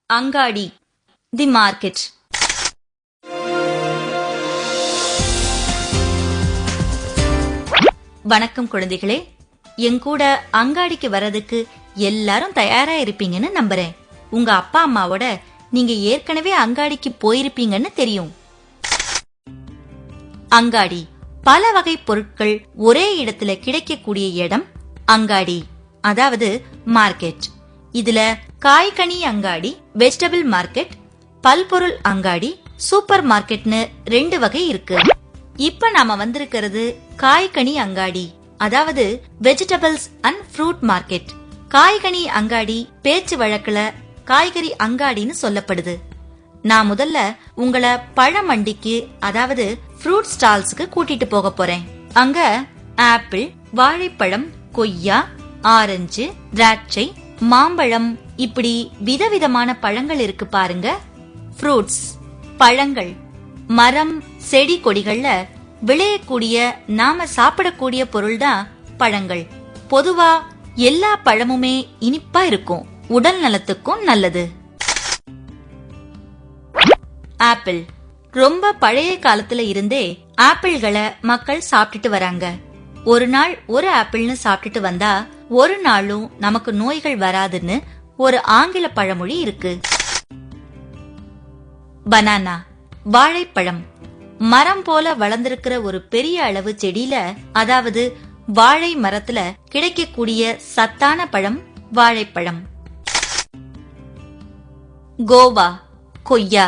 அங்காடி, the market. வணக்கம் குழந்தைகளே, எங்கூட அங்காடிக்கு வரதுக்கு எல்லாரும் தயாரா இருப்பீங்கன்னு நம்புறேன். உங்க அப்பா அம்மாவோட நீங்க ஏற்கனவே அங்காடிக்கு போயிருப்பீங்கன்னு தெரியும். அங்காடி பல வகை பொருட்கள் ஒரே இடத்துல கிடைக்கக்கூடிய இடம் அங்காடி, அதாவது மார்க்கெட். இதுல காய்கனி அங்காடி, வெஜிடபிள் மார்க்கெட், பல்பொருள் அங்காடி, சூப்பர் மார்க்கெட்னு 2 வகை இருக்கு. இப்ப நாம வந்திருக்கிறது காய்கனி அங்காடி, அதாவது வெஜிடபிள்ஸ் அண்ட் ஃப்ரூட் மார்க்கெட். காய்கனி அங்காடி பேச்சு வழக்குல காய்கறி அங்காடின்னு சொல்லப்படுது. நான் முதல்ல உங்களை பழ மண்டிக்கு, அதாவது ஃப்ரூட் ஸ்டால்ஸ்க்கு கூட்டிட்டு போக போறேன். அங்க ஆப்பிள், வாழைப்பழம், கொய்யா, ஆரஞ்சு, திராட்சை, மாம்பழம், இப்படி விதவிதமான பழங்கள் இருக்கு பாருங்க. ஃப்ரூட்ஸ் பழங்கள், மரம், செடி கொடிகள்ல விளையக்கூடிய நாம சாப்பிடக்கூடிய பொருள் தான் பழங்கள். பொதுவா எல்லா பழமுமே இனிப்பா இருக்கும், உடல் நலத்துக்கும் நல்லது. ஆப்பிள் ரொம்ப பழைய காலத்துல இருந்தே ஆப்பிள்களை மக்கள் சாப்பிட்டுட்டு வராங்க. ஒரு நாள் ஒரு ஆப்பிள்னு சாப்பிட்டுட்டு வந்தா ஒரு நாளும் நமக்கு நோய்கள் வராதுன்னு ஒரு ஆங்கில பழமொழி இருக்கு. பனானா வாழைப்பழம், மரம் போல வளர்ந்திருக்கிற ஒரு பெரிய அளவு செடியில, அதாவது வாழை மரத்துல கிடைக்கக்கூடிய சத்தான பழம் வாழைப்பழம். கோவா கொய்யா,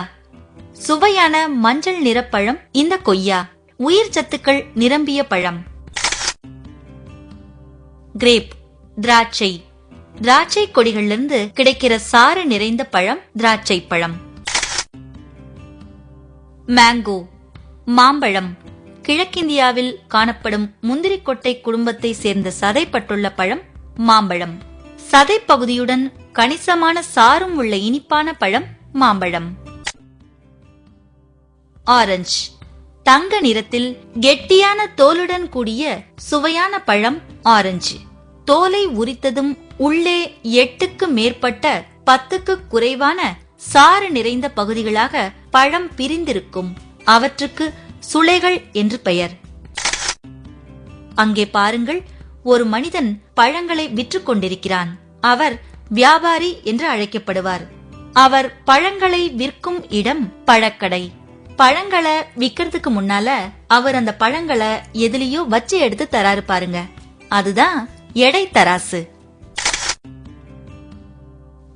சுவையான மஞ்சள் நிறப்பழம் இந்த கொய்யா, உயிர் சத்துக்கள் நிரம்பிய பழம். கிரேப் திராட்சை, திராட்சை கொடிகளிலிருந்து கிடைக்கிற சாறு நிறைந்த பழம் திராட்சை பழம். மேங்கோ மாம்பழம், கிழக்கிந்தியாவில் காணப்படும் முந்திரிக்கொட்டை குடும்பத்தை சேர்ந்த சதைப்பட்டுள்ள பழம் மாம்பழம். சதை பகுதியுடன் கணிசமான சாரும் உள்ள இனிப்பான பழம் மாம்பழம். ஆரஞ்சு தங்க நிறத்தில் கெட்டியான தோலுடன் கூடிய சுவையான பழம் ஆரஞ்சு. தோலை உரித்ததும் உள்ளே 8க்கு மேற்பட்ட 10க்கு குறைவான சாறு நிறைந்த பகுதிகளாக பழம் பிரிந்திருக்கும். அவற்றுக்கு சுளைகள் என்று பெயர். அங்கே பாருங்கள், ஒரு மனிதன் பழங்களை விற்று கொண்டிருக்கிறான். அவர் வியாபாரி என்று அழைக்கப்படுவார். அவர் பழங்களை விற்கும் இடம் பழக்கடை. பழங்களை விக்கிறதுக்கு முன்னால அவர் அந்த பழங்களை எதுலயோ வச்சு எடுத்து தராரு பாருங்க, அதுதான் எடை தராசு.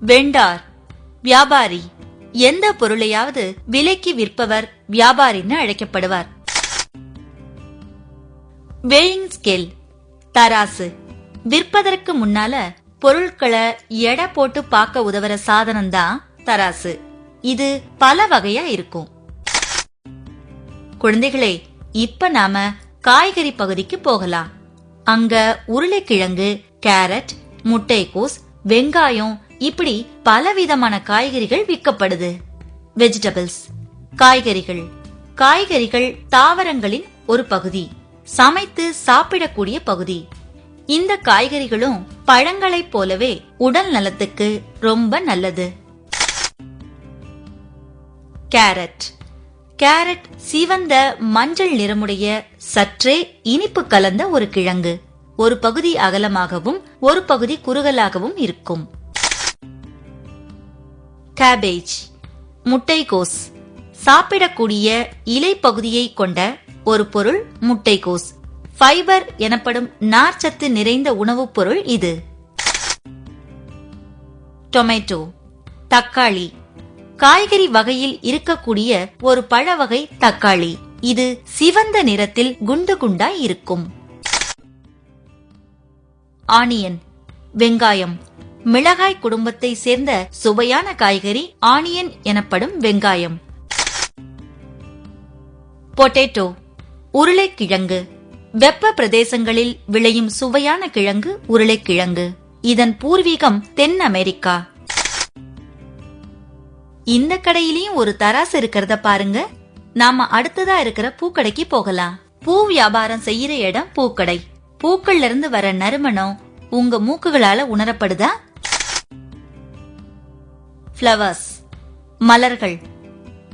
வெண்டார் வியாபாரி, எந்த பொருளையாவது விலைக்கு விற்பவர் வியாபாரின்னு அழைக்கப்படுவார். வேயிங் ஸ்கேல் தராசு, விற்பதற்கு முன்னால பொருட்களை எடை போட்டு பார்க்க உதவுற சாதனம் தான் தராசு. இது பல வகையா இருக்கும். குழந்தைகளே, இப்ப நாம காய்கறி பகுதிக்கு போகலாம். அங்க உருளைக்கிழங்கு, கேரட், முட்டைக்கோஸ், வெங்காயம், இப்படி பலவிதமான காய்கறிகள் விற்கப்படுது. வெஜிடபிள்ஸ் காய்கறிகள். காய்கறிகள் தாவரங்களின் ஒரு பகுதி, சமைத்து சாப்பிடக்கூடிய பகுதி. இந்த காய்கறிகளும் பழங்களைப் போலவே உடல் நலத்துக்கு ரொம்ப நல்லது. கேரட். கேரட் சிவந்த மஞ்சள் நிறமுடைய சற்றே இனிப்பு கலந்த ஒரு கிழங்கு. ஒரு பகுதி அகலமாகவும் ஒரு பகுதி குறுகலாகவும் இருக்கும். கேபேஜ் முட்டைக்கோஸ், சாப்பிடக்கூடிய இலை பகுதியை கொண்ட ஒரு பொருள் முட்டைக்கோஸ். ஃபைபர் எனப்படும் நார்ச்சத்து நிறைந்த உணவுப் பொருள் இது. டொமேட்டோ தக்காளி, காய்கறி வகையில் இருக்கக்கூடிய ஒரு பழ வகை தக்காளி. இது சிவந்த நிறத்தில் குண்டு குண்டாய் இருக்கும். ஆனியன் வெங்காயம், மிளகாய் குடும்பத்தை சேர்ந்த சுவையான காய்கறி ஆனியன் எனப்படும் வெங்காயம். பொட்டேட்டோ உருளைக்கிழங்கு, வெப்ப பிரதேசங்களில் விளையும் சுவையான கிழங்கு உருளைக்கிழங்கு. இதன் பூர்வீகம் தென் அமெரிக்கா. இந்த கடையிலயும் ஒரு தராசு இருக்கிறத பாருங்க. நாம அடுத்ததா இருக்கிற பூக்கடைக்கு போகலாம். பூ வியாபாரம் செய்யற இடம் பூக்கடை. பூக்கள்ல இருந்து வர நறுமணம் உங்க மூக்குகளால உணரப்படுதா? ஃப்ளவர்ஸ் மலர்கள்.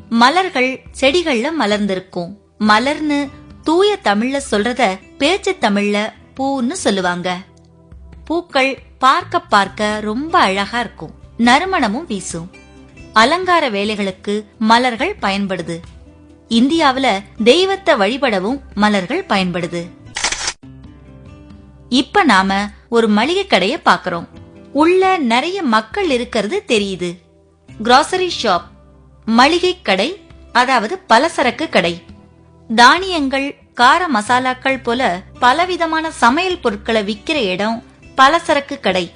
மலர்கள் செடிகள்ல மலர்ந்திருக்கும். மலர்னு தூய தமிழ்ல சொல்றத பேச்சு தமிழ்ல பூன்னு சொல்லுவாங்க. பூக்கள் பார்க்க பார்க்க ரொம்ப அழகா இருக்கும். நறுமணமும் வீசும். அலங்கார வேலைகளுக்கு மலர்கள் பயன்படுது. இந்தியாவுல தெய்வத்தை வழிபடவும் மலர்கள் பயன்படுது. இப்ப நாம ஒரு மளிகை கடைய பாக்குறோம். உள்ள நிறைய மக்கள் இருக்கிறது தெரியுது. கிராசரி ஷாப், மளிகை கடை, அதாவது பலசரக்கு கடை. தானியங்கள், கார மசாலாக்கள் போல பலவிதமான சமையல் பொருட்களை விக்கிற இடம் பலசரக்கு கடை.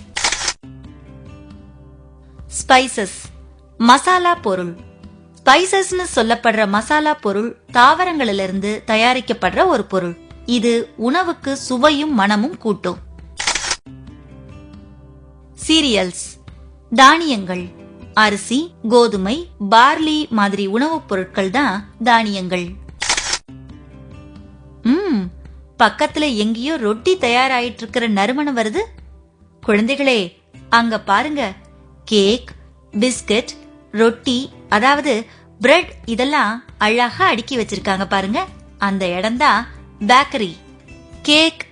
ஸ்பைசஸ், மசாலா பொருள். ஸ்பைசஸ்னு சொல்லப்படுற மசாலா பொருள் தாவரங்களிலிருந்து தயாரிக்கப்படுற ஒரு பொருள். இது உணவுக்கு சுவையும் மணமும் கூட்டும். சீரியல்ஸ், தானியங்கள். அரிசி, கோதுமை, பார்லி மாதிரி உணவுப் பொருட்கள் தான் தானியங்கள். பக்கத்துல எங்கேயோ ரொட்டி தயாராயிட்டு இருக்கிற நறுமணம் வருது. குழந்தைகளே, அங்க பாருங்க. கேக், பிஸ்கட், ரொட்டி, அதாவது பிரெட், இதெல்லாம் அழகா அடுக்கி வச்சிருக்காங்க பாருங்க. அந்த இடம்தான் பேக்கரி. கேக்,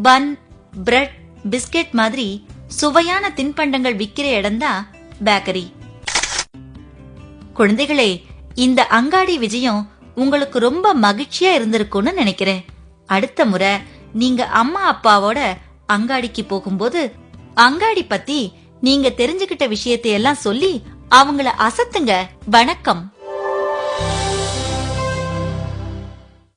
பன், பிரெட், பிஸ்கட் மாதிரி சுவையான தின்பண்டங்கள் விக்கிற இடம்தான் பேக்கரி. குழந்தைகளே, இந்த அங்காடி விஜயம் உங்களுக்கு ரொம்ப மகிழ்ச்சியா இருந்திருக்கும்னு நினைக்கிறேன். அடுத்த முறை நீங்க அம்மா அப்பாவோட அங்காடிக்கு போகும்போது அங்காடி பத்தி நீங்க தெரிஞ்சுக்கிட்ட விஷயத்தையெல்லாம் சொல்லி அவங்கள அசத்துங்க. வணக்கம்.